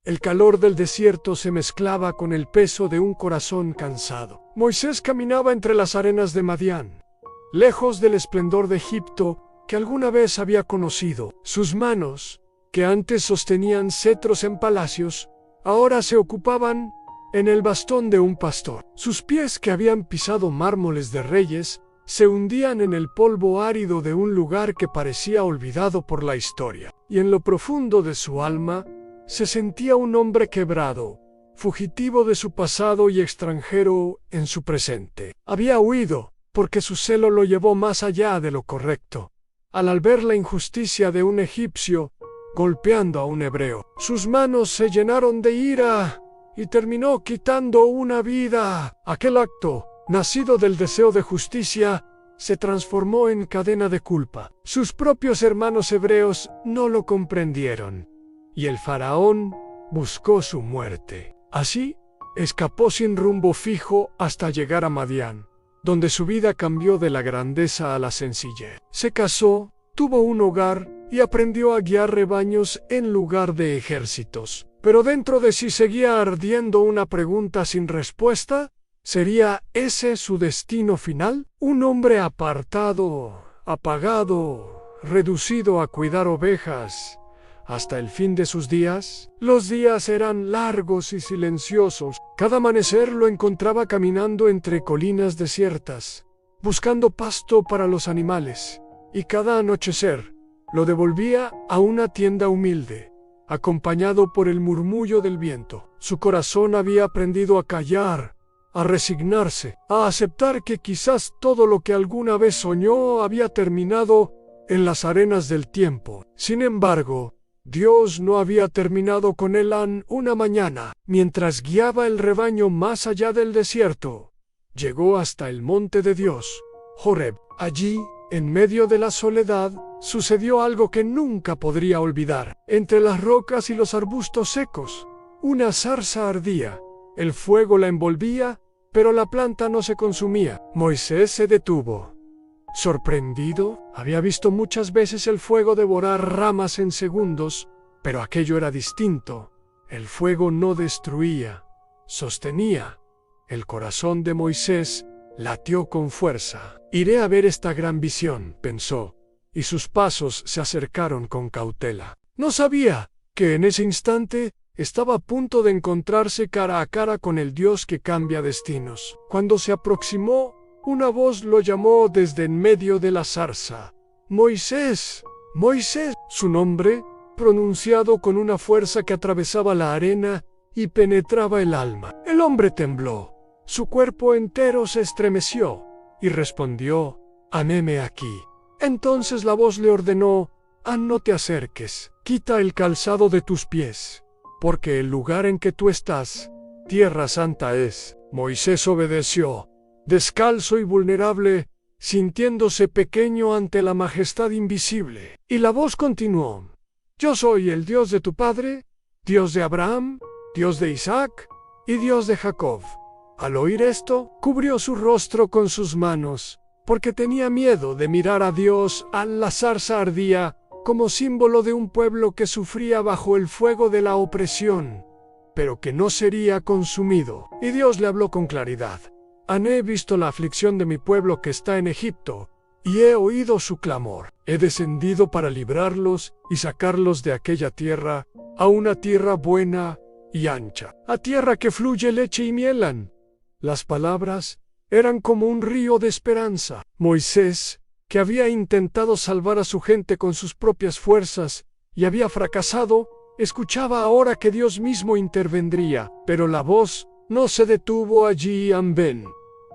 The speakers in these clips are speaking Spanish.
El calor del desierto se mezclaba con el peso de un corazón cansado. Moisés caminaba entre las arenas de Madián, lejos del esplendor de Egipto que alguna vez había conocido. Sus manos, que antes sostenían cetros en palacios, ahora se ocupaban en el bastón de un pastor. Sus pies, que habían pisado mármoles de reyes, se hundían en el polvo árido de un lugar que parecía olvidado por la historia. Y en lo profundo de su alma se sentía un hombre quebrado, fugitivo de su pasado y extranjero en su presente. Había huido porque su celo lo llevó más allá de lo correcto, al ver la injusticia de un egipcio golpeando a un hebreo. Sus manos se llenaron de ira y terminó quitando una vida. Aquel acto, nacido del deseo de justicia, se transformó en cadena de culpa. Sus propios hermanos hebreos no lo comprendieron, y el faraón buscó su muerte. Así, escapó sin rumbo fijo hasta llegar a Madián, donde su vida cambió de la grandeza a la sencillez. Se casó, tuvo un hogar y aprendió a guiar rebaños en lugar de ejércitos. Pero dentro de sí seguía ardiendo una pregunta sin respuesta. ¿Sería ese su destino final? Un hombre apartado, apagado, reducido a cuidar ovejas hasta el fin de sus días. Los días eran largos y silenciosos. Cada amanecer lo encontraba caminando entre colinas desiertas, buscando pasto para los animales, y cada anochecer lo devolvía a una tienda humilde, acompañado por el murmullo del viento. Su corazón había aprendido a callar, a resignarse, a aceptar que quizás todo lo que alguna vez soñó había terminado en las arenas del tiempo. Sin embargo, Dios no había terminado con él una mañana. Mientras guiaba el rebaño más allá del desierto, llegó hasta el monte de Dios, Horeb. Allí, en medio de la soledad, sucedió algo que nunca podría olvidar. Entre las rocas y los arbustos secos, una zarza ardía. El fuego la envolvía, pero la planta no se consumía. Moisés se detuvo. Sorprendido, había visto muchas veces el fuego devorar ramas en segundos, pero aquello era distinto. El fuego no destruía, sostenía. El corazón de Moisés latió con fuerza. Iré a ver esta gran visión, pensó, y sus pasos se acercaron con cautela. No sabía que en ese instante estaba a punto de encontrarse cara a cara con el Dios que cambia destinos. Cuando se aproximó, una voz lo llamó desde en medio de la zarza. ¡Moisés! ¡Moisés! Su nombre, pronunciado con una fuerza que atravesaba la arena y penetraba el alma. El hombre tembló. Su cuerpo entero se estremeció y respondió: «Heme aquí». Entonces la voz le ordenó: «No te acerques, quita el calzado de tus pies, porque el lugar en que tú estás, tierra santa es». Moisés obedeció, descalzo y vulnerable, sintiéndose pequeño ante la majestad invisible. Y la voz continuó: «Yo soy el Dios de tu padre, Dios de Abraham, Dios de Isaac y Dios de Jacob». Al oír esto, cubrió su rostro con sus manos, porque tenía miedo de mirar a Dios. La zarza ardía como símbolo de un pueblo que sufría bajo el fuego de la opresión, pero que no sería consumido. Y Dios le habló con claridad: «He visto la aflicción de mi pueblo que está en Egipto, y he oído su clamor. He descendido para librarlos y sacarlos de aquella tierra a una tierra buena y ancha, a tierra que fluye leche y miel». Las palabras eran como un río de esperanza. Moisés, que había intentado salvar a su gente con sus propias fuerzas y había fracasado, escuchaba ahora que Dios mismo intervendría. Pero la voz no se detuvo allí. «Ven,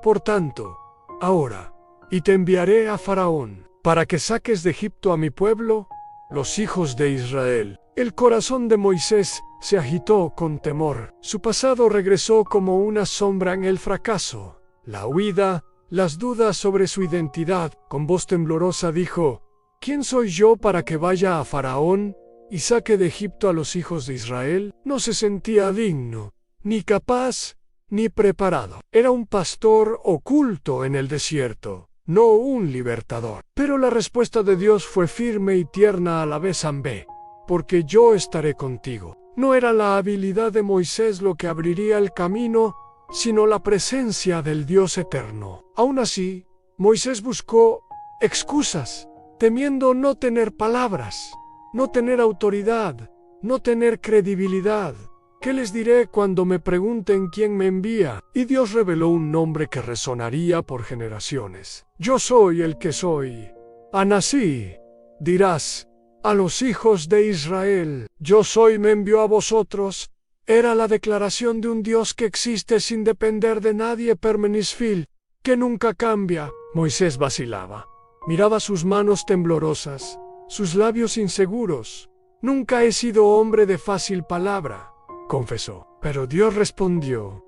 por tanto, ahora, y te enviaré a Faraón, para que saques de Egipto a mi pueblo, los hijos de Israel». El corazón de Moisés se agitó con temor. Su pasado regresó como una sombra en el fracaso, la huida, las dudas sobre su identidad. Con voz temblorosa dijo: «¿Quién soy yo para que vaya a Faraón y saque de Egipto a los hijos de Israel?» No se sentía digno, ni capaz, ni preparado. Era un pastor oculto en el desierto, no un libertador. Pero la respuesta de Dios fue firme y tierna a la vez. «Ve, porque yo estaré contigo». No era la habilidad de Moisés lo que abriría el camino, sino la presencia del Dios eterno. Aún así, Moisés buscó excusas, temiendo no tener palabras, no tener autoridad, no tener credibilidad. ¿Qué les diré cuando me pregunten quién me envía? Y Dios reveló un nombre que resonaría por generaciones. Yo soy el que soy. Anasí, dirás a los hijos de Israel, yo soy me envió a vosotros. Era la declaración de un Dios que existe sin depender de nadie permenisfil, que nunca cambia. Moisés vacilaba. Miraba sus manos temblorosas, sus labios inseguros. Nunca he sido hombre de fácil palabra, confesó. Pero Dios respondió,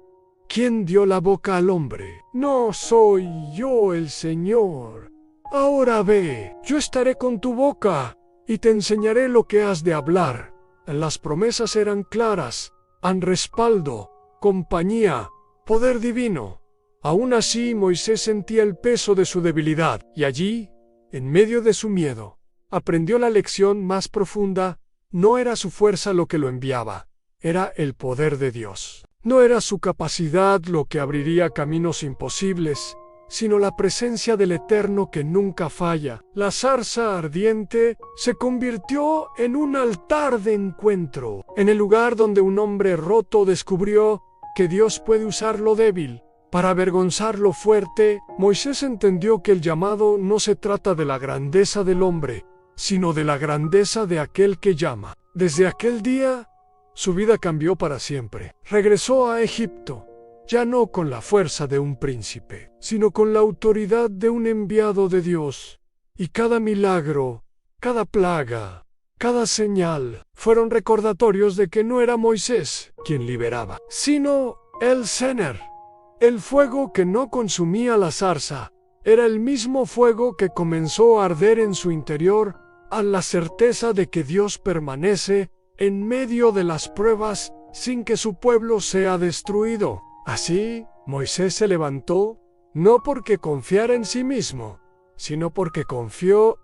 ¿quién dio la boca al hombre? No soy yo el Señor. Ahora ve, yo estaré con tu boca y te enseñaré lo que has de hablar. Las promesas eran claras, han respaldo, compañía, poder divino. Aún así, Moisés sentía el peso de su debilidad, y allí, en medio de su miedo, aprendió la lección más profunda. No era su fuerza lo que lo enviaba, era el poder de Dios. No era su capacidad lo que abriría caminos imposibles, sino la presencia del Eterno que nunca falla. La zarza ardiente se convirtió en un altar de encuentro, en el lugar donde un hombre roto descubrió que Dios puede usar lo débil para avergonzar lo fuerte. Moisés entendió que el llamado no se trata de la grandeza del hombre, sino de la grandeza de aquel que llama. Desde aquel día, su vida cambió para siempre. Regresó a Egipto, ya no con la fuerza de un príncipe, sino con la autoridad de un enviado de Dios. Y cada milagro, cada plaga, cada señal, fueron recordatorios de que no era Moisés quien liberaba, sino el Sener. El fuego que no consumía la zarza era el mismo fuego que comenzó a arder en su interior a la certeza de que Dios permanece en medio de las pruebas sin que su pueblo sea destruido. Así, Moisés se levantó, no porque confiara en sí mismo, sino porque confió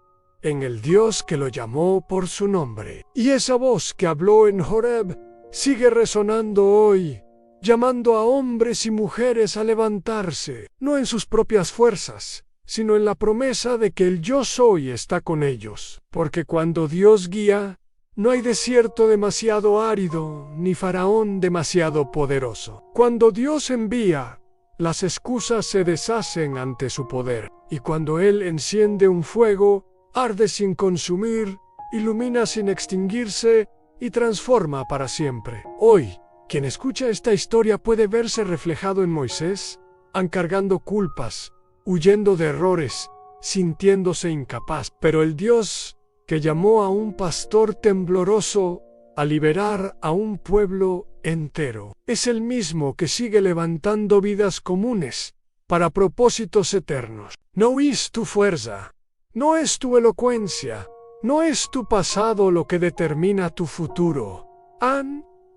en el Dios que lo llamó por su nombre. Y esa voz que habló en Horeb sigue resonando hoy, llamando a hombres y mujeres a levantarse, no en sus propias fuerzas, sino en la promesa de que el yo soy está con ellos. Porque cuando Dios guía, no hay desierto demasiado árido, ni faraón demasiado poderoso. Cuando Dios envía, las excusas se deshacen ante su poder. Y cuando Él enciende un fuego, arde sin consumir, ilumina sin extinguirse y transforma para siempre. Hoy, quien escucha esta historia puede verse reflejado en Moisés, encargando culpas, huyendo de errores, sintiéndose incapaz. Pero el Dios que llamó a un pastor tembloroso a liberar a un pueblo entero, es el mismo que sigue levantando vidas comunes para propósitos eternos. No es tu fuerza, no es tu elocuencia, no es tu pasado lo que determina tu futuro.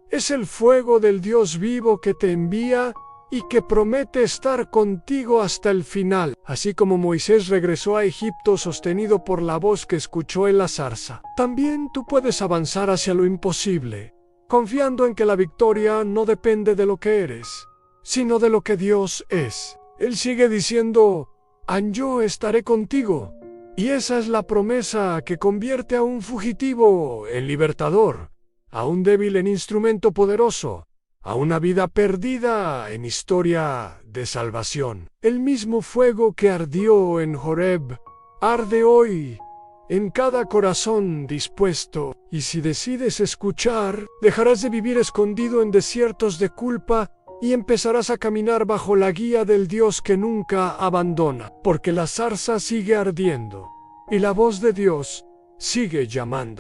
Es el fuego del Dios vivo que te envía y que promete estar contigo hasta el final. Así como Moisés regresó a Egipto sostenido por la voz que escuchó en la zarza, también tú puedes avanzar hacia lo imposible, confiando en que la victoria no depende de lo que eres, sino de lo que Dios es. Él sigue diciendo, yo estaré contigo. Y esa es la promesa que convierte a un fugitivo en libertador, a un débil en instrumento poderoso, a una vida perdida en historia de salvación. El mismo fuego que ardió en Horeb arde hoy en cada corazón dispuesto, y si decides escuchar, dejarás de vivir escondido en desiertos de culpa y empezarás a caminar bajo la guía del Dios que nunca abandona, porque la zarza sigue ardiendo y la voz de Dios sigue llamando.